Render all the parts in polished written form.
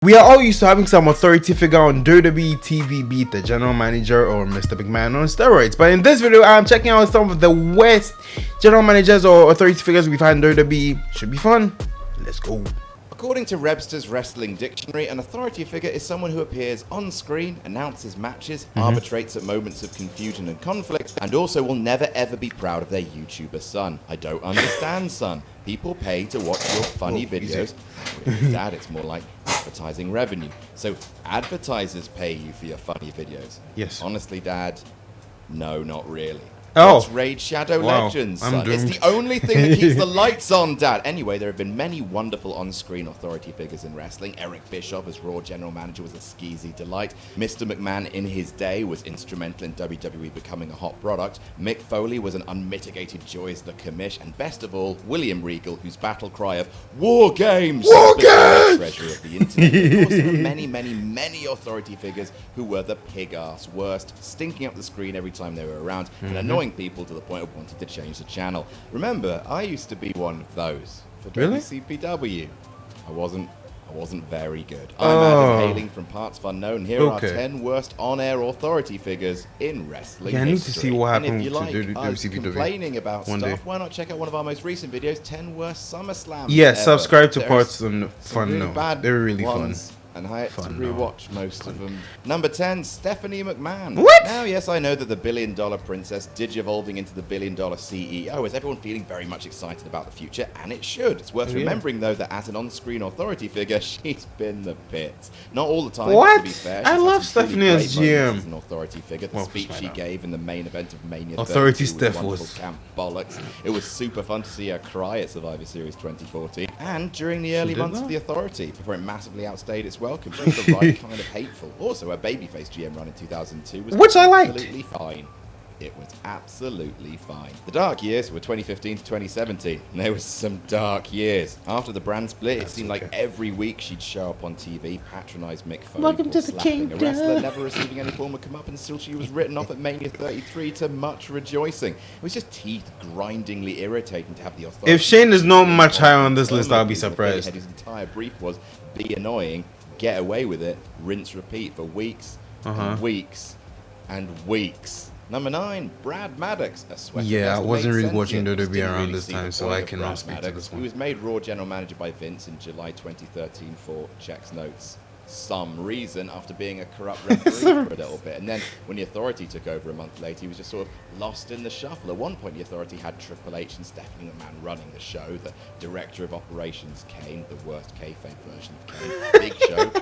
We are all used to having some authority figure on WWE TV, be it the general manager or Mr. McMahon on steroids. But in this video, I'm checking out some of the worst general managers or authority figures we've had in WWE. Should be fun. Let's go. According to Webster's Wrestling Dictionary, an authority figure is someone who appears on screen, announces matches, arbitrates at moments of confusion and conflict, and also will never ever be proud of their YouTuber son. I don't understand, son. People pay to watch your funny videos. With Dad, it's more like advertising revenue. So advertisers pay you for your funny videos. Yes. Honestly, Dad, no, not really. Oh. Let's raid Shadow Legends, son. doomed. It's the only thing that keeps the lights on, Dad. Anyway, there have been many wonderful on-screen authority figures in wrestling. Eric Bischoff as Raw General Manager was a skeezy delight. Mr. McMahon in his day was instrumental in WWE becoming a hot product. Mick Foley was an unmitigated joy as the commish. And best of all, William Regal, whose battle cry of War Games! War Games! Treasure of the internet. Of course, there were many authority figures who were the pig-ass worst, stinking up the screen every time they were around, and annoying people to the point of wanting to change the channel. Remember, I used to be one of those for WCPW. I wasn't very good. I'm Adam, hailing from partsFUNknown. Here are 10 worst on-air authority figures in wrestling Yeah, I need history. to see what And happened if you like to us WCPW complaining about one stuff, day. why not check out one of our most recent videos, 10 worst SummerSlams Yeah, ever. subscribe to There's some partsFUNknown. bad They're really ones, fun. And I had to Fun, rewatch most of them. Number 10, Stephanie McMahon. What? Now, yes, I know that the billion-dollar princess digi-evolving into the billion-dollar CEO is everyone feeling very much excited about the future, and it should. It's worth remembering, though, that as an on-screen authority figure, she's been the pits. Not all the time, What? to be fair. I She's love had some Stephanie truly as great moments GM. as an authority figure. The Well, speech she SmackDown. gave in the main event of Mania Authority 32 Steph wonderful was camp bollocks. It was super fun to see her cry at Survivor Series 2014, and during the early did months that? of the authority, before it massively outstayed its welcome. She was the right kind of hateful. Also, her babyface GM run in 2002 was Which I liked. absolutely fine. It was absolutely fine. The dark years were 2015 to 2017, and there was some dark years. After the brand split, it seemed like every week she'd show up on TV, patronise Mick Foley, Welcome for to the slapping a kingdom. wrestler, never receiving any form of comeuppance until she was written off at Mania 33 to much rejoicing. It was just teeth-grindingly irritating to have the authority. If Shane is not much higher on this list, I'll be surprised. His entire brief was be annoying, get away with it, rinse, repeat for weeks and weeks and weeks. Number 9, Brad Maddox, a sweater. Yeah, I wasn't really sense, watching yet WWE just didn't around really this see time, the so point I of cannot Brad speak to Maddox, this one. He was made Raw General Manager by Vince in July 2013 for checks notes. Some reason after being a corrupt referee for a little bit, and then when the authority took over a month later, he was just sort of lost in the shuffle. At one point, the authority had Triple H and Stephanie McMahon running the show, the director of operations Kane, the worst kayfabe version of Kane, Big Show,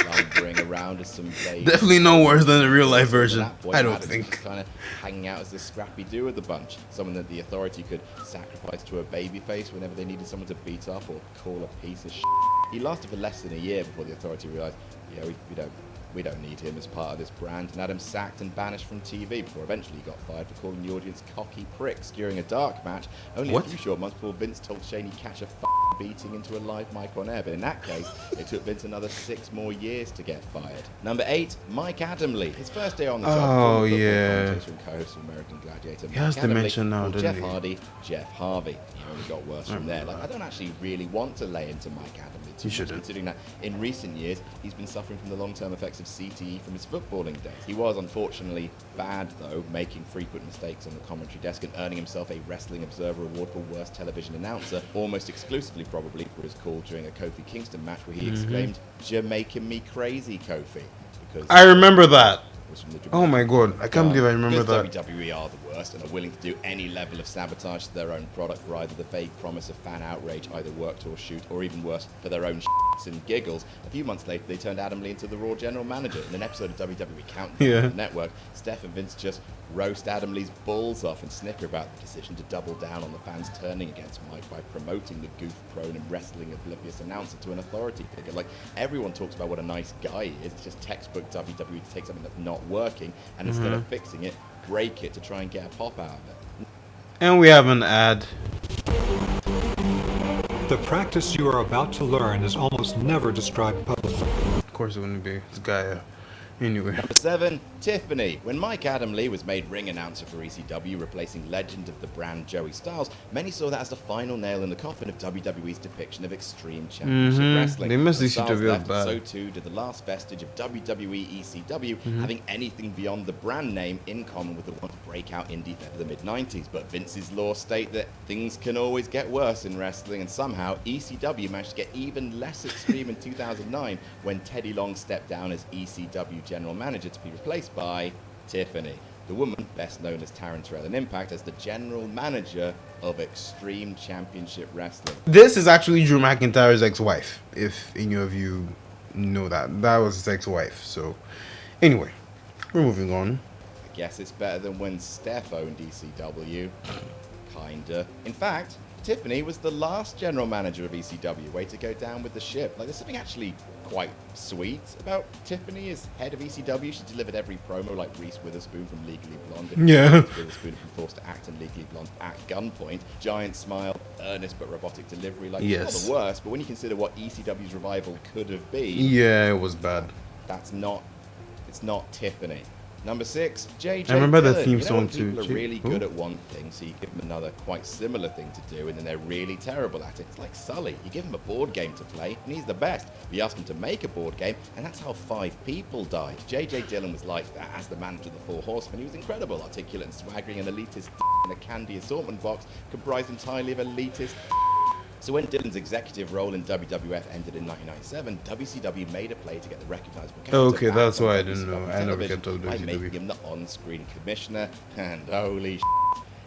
lumbering around as some baby. Definitely no worse than the real life version. At that point, I don't Maddox was think. kind of hanging out as the scrappy do of the bunch, someone that the authority could sacrifice to a babyface whenever they needed someone to beat up or call a piece of shit. He lasted for less than a year before the authority realised, yeah, we don't need him as part of this brand, and had him sacked and banished from TV before eventually he got fired for calling the audience cocky pricks during a dark match. Only What? a few short months before Vince told Shane he'd catch a beating into a live mic on air, but in that case, it took Vince another 6 more years to get fired. Number 8, Mike Adamle. His first day on the job, Oh, former football yeah. commentator and co-host of American Gladiator. He has Mike Adamle dementia now, called doesn't Jeff he? Hardy, Jeff Harvey. He only got worse from there. Like, I don't actually really want to lay into Mike Adamle too much, shouldn't. considering that in recent years, he's been suffering from the long-term effects of CTE from his footballing days. He was unfortunately bad, though, making frequent mistakes on the commentary desk and earning himself a Wrestling Observer Award for Worst Television Announcer, almost exclusively probably for his call during a Kofi Kingston match where he exclaimed, "You're making me crazy, Kofi." Because I remember that. was from the Oh my god, I can't believe I remember because that. WWE are the worst and are willing to do any level of sabotage to their own product for either the vague promise of fan outrage, either worked or shoot, or even worse, for their own shits and giggles. A few months later, they turned Adamle into the Raw General Manager. In an episode of WWE Countdown on the network, Steph and Vince just roast Adamle's balls off and snicker about the decision to double down on the fans turning against Mike by promoting the goof-prone and wrestling-oblivious announcer to an authority figure. Like, everyone talks about what a nice guy he is. It's just textbook WWE to take something that's not working and instead of fixing it, break it to try and get a pop out of it. And we have an ad. The practice you are about to learn is almost never described publicly. Of course it wouldn't be. This guy Anyway. Number 7, Tiffany. When Mike Adamle was made ring announcer for ECW, replacing legend of the brand Joey Styles, many saw that as the final nail in the coffin of WWE's depiction of Extreme Championship Wrestling. They missed When Styles ECW left, bad. so too did the last vestige of WWE ECW, having anything beyond the brand name in common with the one to break out indie fed of the mid-90s. But Vince's laws state that things can always get worse in wrestling, and somehow ECW managed to get even less extreme in 2009 when Teddy Long stepped down as ECW general manager to be replaced by Tiffany, the woman best known as Taryn in Impact as the general manager of Extreme Championship Wrestling. This is actually Drew McIntyre's ex-wife, if any of you know that. That was his ex-wife. So, anyway, we're moving on. I guess it's better than when Steph owned ECW. Kinda. In fact, Tiffany was the last general manager of ECW. Way to go down with the ship. Like, there's something actually quite sweet about Tiffany as head of ECW. She delivered every promo like Reese Witherspoon from Legally Blonde. And Yeah. Reese Witherspoon from Forced to Act and Legally Blonde at gunpoint. Giant smile, earnest but robotic delivery. Like, Yes. it's not the worst, but when you consider what ECW's revival could have been, Yeah, it was bad. it's not Tiffany. Number 6, JJ. I remember the Dillon. theme You know song when too. people are really Ooh. good at one thing, so you give them another quite similar thing to do, and then they're really terrible at it. It's like Sully. You give him a board game to play, and he's the best. You ask him to make a board game, and that's how 5 people died. JJ Dillon was like that as the manager of the 4 Horsemen. He was incredible, articulate and swaggering, an elitist in a candy assortment box comprised entirely of elitist. So when Dillon's executive role in WWF ended in 1997, WCW made a play to get the recognizable character Okay, back that's on why I didn't know. WCW I never television kept up with by WCW. making him the on-screen commissioner, and holy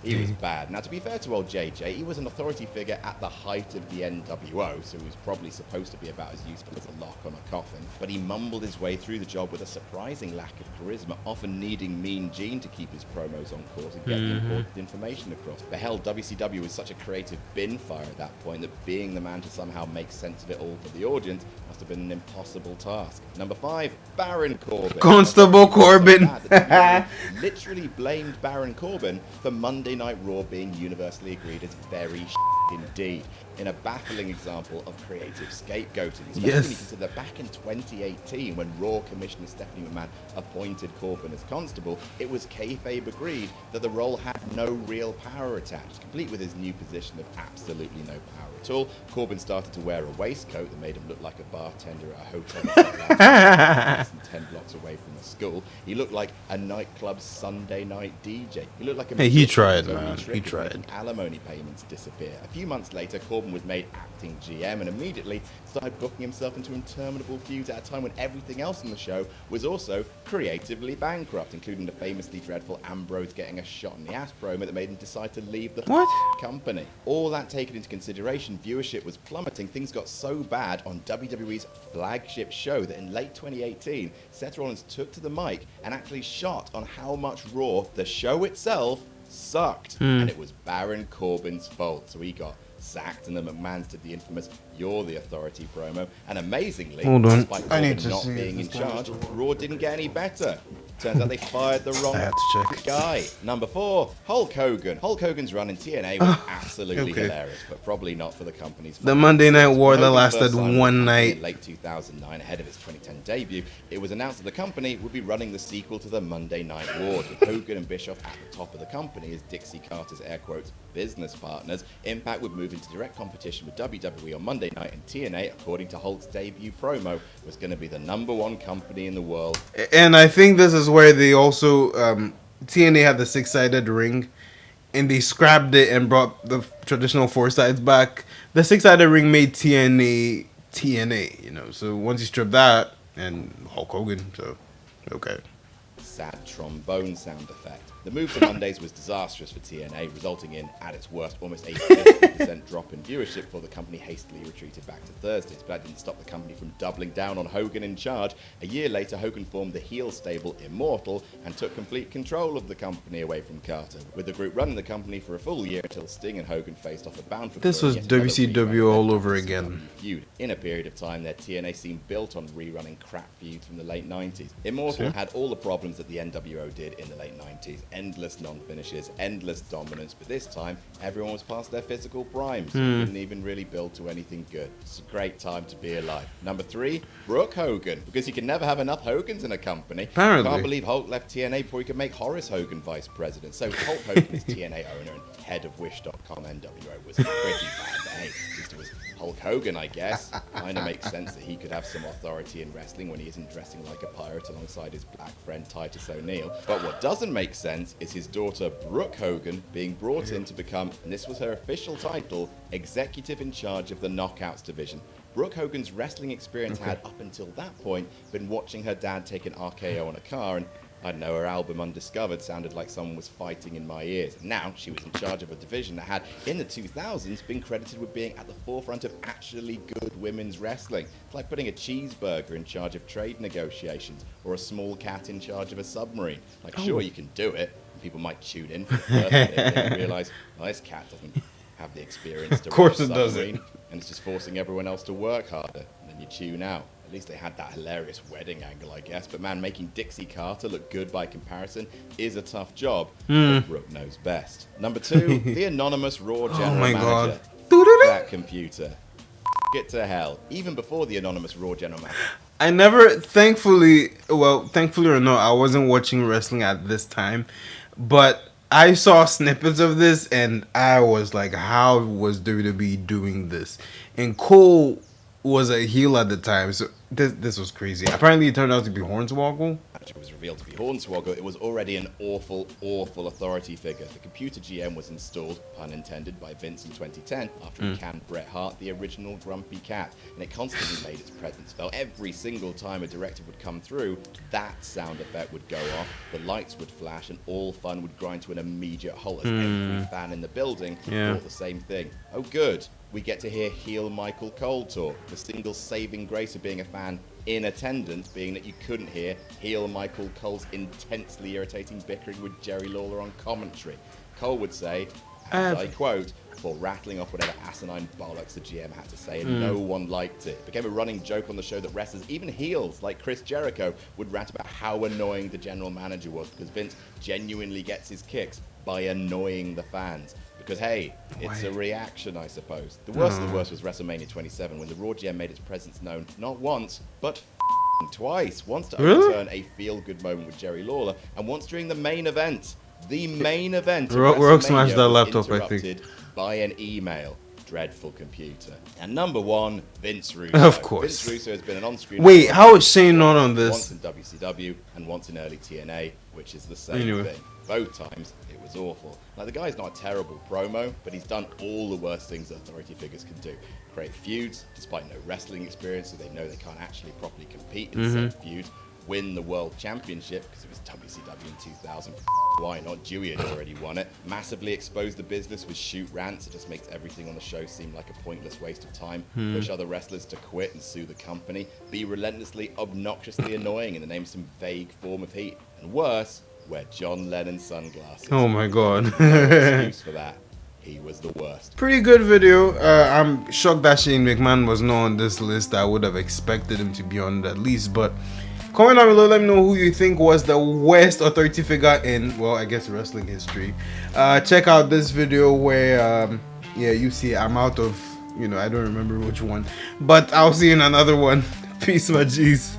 he was bad. Now, to be fair to old JJ, he was an authority figure at the height of the NWO, so he was probably supposed to be about as useful as a lock on a coffin. But he mumbled his way through the job with a surprising lack of charisma, often needing Mean Gene to keep his promos on course and get the important information across. But hell, WCW was such a creative bin fire at that point that being the man to somehow make sense of it all for the audience must have been an impossible task. Number 5, Baron Corbin. Constable Corbin. So bad that WWE literally blamed Baron Corbin for Monday Night Raw being universally agreed as very indeed, in a baffling example of creative scapegoating. Especially Yes. when you consider back in 2018, when Raw Commissioner Stephanie McMahon appointed Corbin as constable, it was kayfabe agreed that the role had no real power attached. Complete with his new position of absolutely no power at all, Corbin started to wear a waistcoat that made him look like a bartender at a hotel less than 10 blocks away from the school. He looked like a nightclub Sunday night DJ. He looked like a Hey, he magician tried, whose only man. trick He was tried. making alimony payments disappear. A few months later, Corbin was made acting GM and immediately started booking himself into interminable feuds at a time when everything else on the show was also creatively bankrupt, including the famously dreadful Ambrose getting a shot in the ass promo that made him decide to leave the What? company. All that taken into consideration, viewership was plummeting. Things got so bad on WWE's flagship show that in late 2018, Seth Rollins took to the mic and actually shot on how much Raw, the show itself, sucked. And it was Baron Corbin's fault. So he got sacked, and the McMahons did the infamous "You're the authority" promo. And amazingly, Hold on. despite I need Corbin to not see being if in this guy charge, is still- Raw didn't get any better. Turns out they fired the wrong I had to check. guy. Number 4, Hulk Hogan. Hulk Hogan's run in TNA was absolutely okay. hilarious, but probably not for the company's The Monday Night War that Hogan lasted first signed with the one company night. in late 2009, ahead of its 2010 debut. It was announced that the company would be running the sequel to the Monday Night Wars, with Hogan and Bischoff at the top of the company as Dixie Carter's air quotes business partners. Impact would move into direct competition with WWE on Monday night, and TNA, according to Hulk's debut promo, was going to be the #1 company in the world. And I think this is where they also TNA had the 6-sided ring, and they scrapped it and brought the traditional 4 sides back. The 6-sided ring made TNA, you know. So once you strip that, and Hulk Hogan, so okay. Sad trombone sound effect. The move to Mondays was disastrous for TNA, resulting in, at its worst, almost a 50% drop in viewership before the company hastily retreated back to Thursdays. But that didn't stop the company from doubling down on Hogan in charge. A year later, Hogan formed the heel stable Immortal and took complete control of the company away from Carter, with the group running the company for a full year until Sting and Hogan faced off a Bound for This Glory, was yet another WCW rerun of all their over WCW again. feud. In a period of time, their TNA seemed built on rerunning crap feuds from the late 90s. Immortal See? had all the problems that the NWO did in the late 90s. endless non-finishes, endless dominance, but this time everyone was past their physical prime, so it didn't even really build to anything good. It's a great time to be alive. Number 3, Brooke Hogan, because you can never have enough Hogans in a company. Apparently. Can't believe Hulk left TNA before he could make Horace Hogan vice president. So Hulk Hogan is TNA owner and head of Wish.com NWO was pretty bad, but hey, at least it was Hulk Hogan, I guess. Kind of makes sense that he could have some authority in wrestling when he isn't dressing like a pirate alongside his black friend Titus O'Neil. But what doesn't make sense is his daughter Brooke Hogan being brought in to become, and this was her official title, executive in charge of the Knockouts division. Brooke Hogan's wrestling experience had, up until that point, been watching her dad take an RKO on a car, and I don't know, her album Undiscovered sounded like someone was fighting in my ears. Now she was in charge of a division that had, in the 2000s, been credited with being at the forefront of actually good women's wrestling. It's like putting a cheeseburger in charge of trade negotiations, or a small cat in charge of a submarine. Like, sure, you can do it, and people might tune in for the first bit and realize, well, this cat doesn't have the experience to run a submarine, and it's just forcing everyone else to work harder, and then you tune out. At least they had that hilarious wedding angle, I guess. But man, making Dixie Carter look good by comparison is a tough job. But Brooke knows best. Number 2, the anonymous Raw general manager. That computer. Get to hell. Even before the anonymous Raw general manager. I never, thankfully or not, I wasn't watching wrestling at this time. But I saw snippets of this and I was like, how was WWE doing this? And Cole was a heel at the time, so this was crazy. Apparently it turned out to be Hornswoggle. It was revealed to be Hornswoggle. It was already an awful authority figure. The computer GM was installed, pun intended, by Vince in 2010 after he canned Bret Hart, the original Grumpy Cat, and it constantly made its presence felt. Every single time a directive would come through, that sound effect would go off, the lights would flash, and all fun would grind to an immediate halt as every fan in the building thought the same thing. Oh good, we get to hear heel Michael Cole talk. The single saving grace of being a fan in attendance being that you couldn't hear heel Michael Cole's intensely irritating bickering with Jerry Lawler on commentary. Cole would say, and I quote, for rattling off whatever asinine bollocks the GM had to say, and no one liked it. It became a running joke on the show that wrestlers, even heels like Chris Jericho, would rant about how annoying the general manager was, because Vince genuinely gets his kicks by annoying the fans. Because, hey, it's a reaction, I suppose. The worst of the worst was WrestleMania 27, when the Raw GM made its presence known not once, but twice. Once to overturn a feel-good moment with Jerry Lawler, and once during the main event. The main event. Rock smashed that laptop, I think. By an email. Dreadful computer. And number 1, Vince Russo. Of course. Vince Russo has been an on-screen... Wait, how is Shane not on this? Once in WCW and once in early TNA, which is the same thing. Both times, it was awful. Like, the guy's not a terrible promo, but he's done all the worst things that authority figures can do. Create feuds, despite no wrestling experience, so they know they can't actually properly compete in said feud. Win the World Championship, because it was WCW in 2000. Why not? Dewey had already won it. Massively expose the business with shoot rants. It just makes everything on the show seem like a pointless waste of time. Push other wrestlers to quit and sue the company. Be relentlessly, obnoxiously annoying in the name of some vague form of heat. And worse, wear John Lennon sunglasses. Oh my god. No excuse for that. He was the worst. Pretty good video. I'm shocked that Shane McMahon was not on this list. I would have expected him to be on it at least, but comment down below, let me know who you think was the worst authority figure in, well, I guess wrestling history. Check out this video where yeah, you see I'm out of, I don't remember which one, but I'll see you in another one. Peace, my G's.